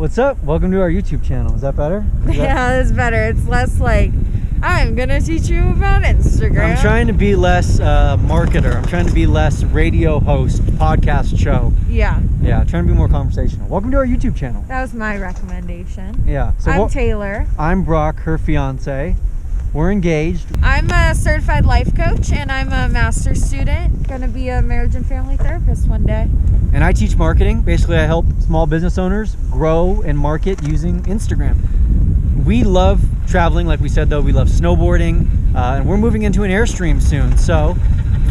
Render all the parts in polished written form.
What's up? Welcome to our YouTube channel. Is that better? Yeah, that's better. It's less like, I'm gonna teach you about Instagram. I'm trying to be less marketer. I'm trying to be less radio host, podcast show. Yeah. Yeah, trying to be more conversational. Welcome to our YouTube channel. That was my recommendation. Yeah. So I'm Taylor. I'm Brock, her fiance. We're engaged. I'm a certified life coach and I'm a master's student. Gonna be a marriage and family therapist one day. And I teach marketing. Basically, I help small business owners grow and market using Instagram. We love traveling, like we said, though. We love snowboarding, and we're moving into an Airstream soon. So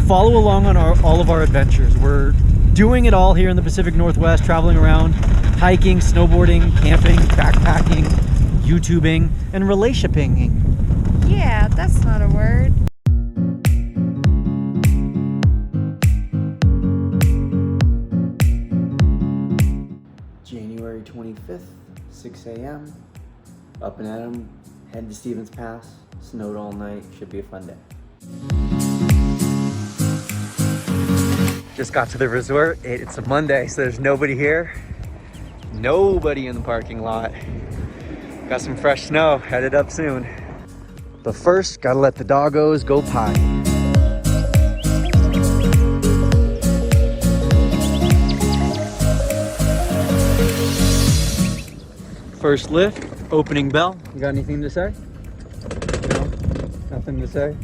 follow along on all of our adventures. We're doing it all here in the Pacific Northwest, traveling around, hiking, snowboarding, camping, backpacking, YouTubing, and relationshiping. Yeah, that's not a word. January 25th, 6 a.m. Up and at 'em, heading to Stevens Pass. Snowed all night. Should be a fun day. Just got to the resort. It's a Monday, so there's nobody here. Nobody in the parking lot. Got some fresh snow. Headed up soon. But first, gotta let the doggos go potty. First lift, opening bell. You got anything to say? No? Nothing to say?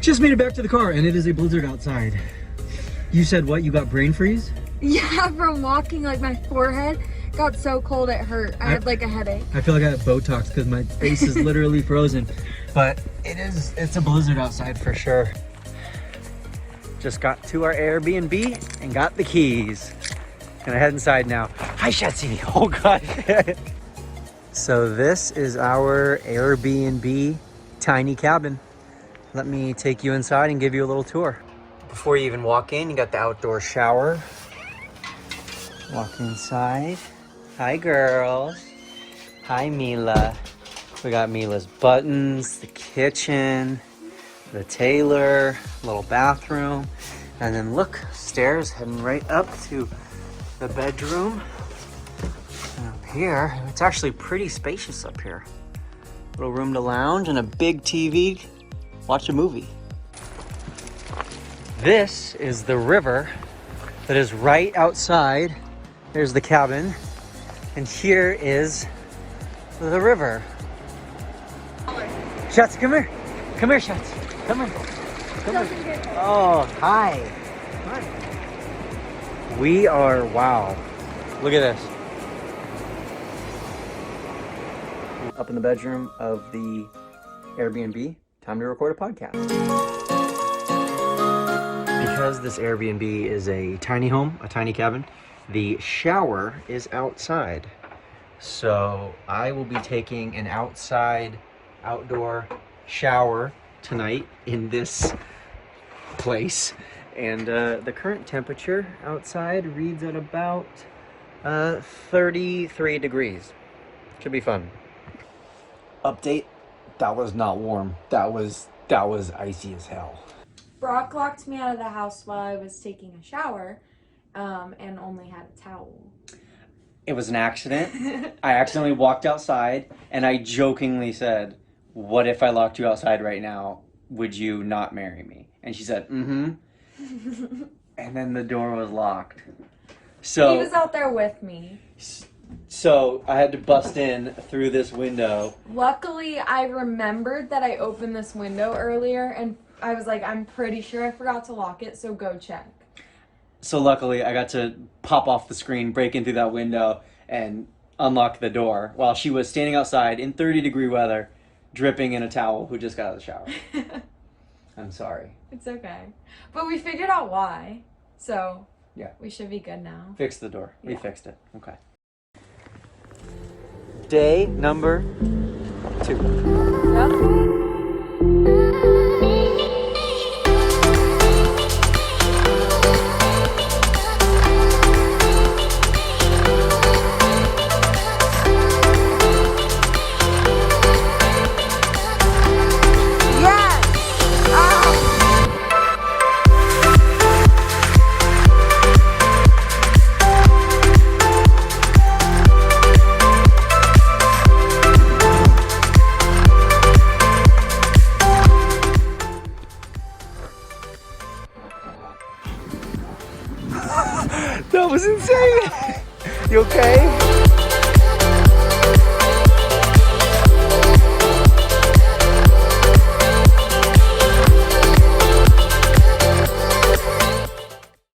Just made it back to the car and it is a blizzard outside. You said what? You got brain freeze? Yeah, from walking, like my forehead got so cold it hurt. I had like a headache. I feel like I have Botox because my face is literally frozen. But it's a blizzard outside for sure. Just got to our Airbnb and got the keys. Gonna head inside now. Hi, Shetzi. Oh God. So this is our Airbnb tiny cabin. Let me take you inside and give you a little tour. Before you even walk in, you got the outdoor shower. Walk inside. Hi, girls. Hi, Mila. We got Mila's buttons, the kitchen, the Taylor, little bathroom. And then look, stairs heading right up to the bedroom. And up here, it's actually pretty spacious up here. Little room to lounge and a big TV. Watch a movie. This is the river that is right outside. There's the cabin. And here is the river. Schatz, come here. Come here, Schatz. Come here. Come here. Oh, hi. Hi. We are, wow. Look at this. Up in the bedroom of the Airbnb. Time to record a podcast. Because this Airbnb is a tiny home, a tiny cabin, the shower is outside. So I will be taking an outdoor shower tonight in this place. And the current temperature outside reads at about 33 degrees. Should be fun. Update. That was not warm. That was icy as hell. Brock locked me out of the house while I was taking a shower and only had a towel. It was an accident. I accidentally walked outside and I jokingly said, "What if I locked you outside right now? Would you not marry me?" And she said, "Mm-hmm." And then the door was locked. So he was out there with me. So I had to bust in through this window. Luckily, I remembered that I opened this window earlier and I was like, I'm pretty sure I forgot to lock it, so go check. So luckily, I got to pop off the screen, break in through that window, and unlock the door while she was standing outside in 30-degree weather, dripping in a towel, who just got out of the shower. I'm sorry. It's okay. But we figured out why, so Yeah. We should be good now. Fix the door. We Yeah. fixed it. Okay. Day number 2. That was insane. You okay?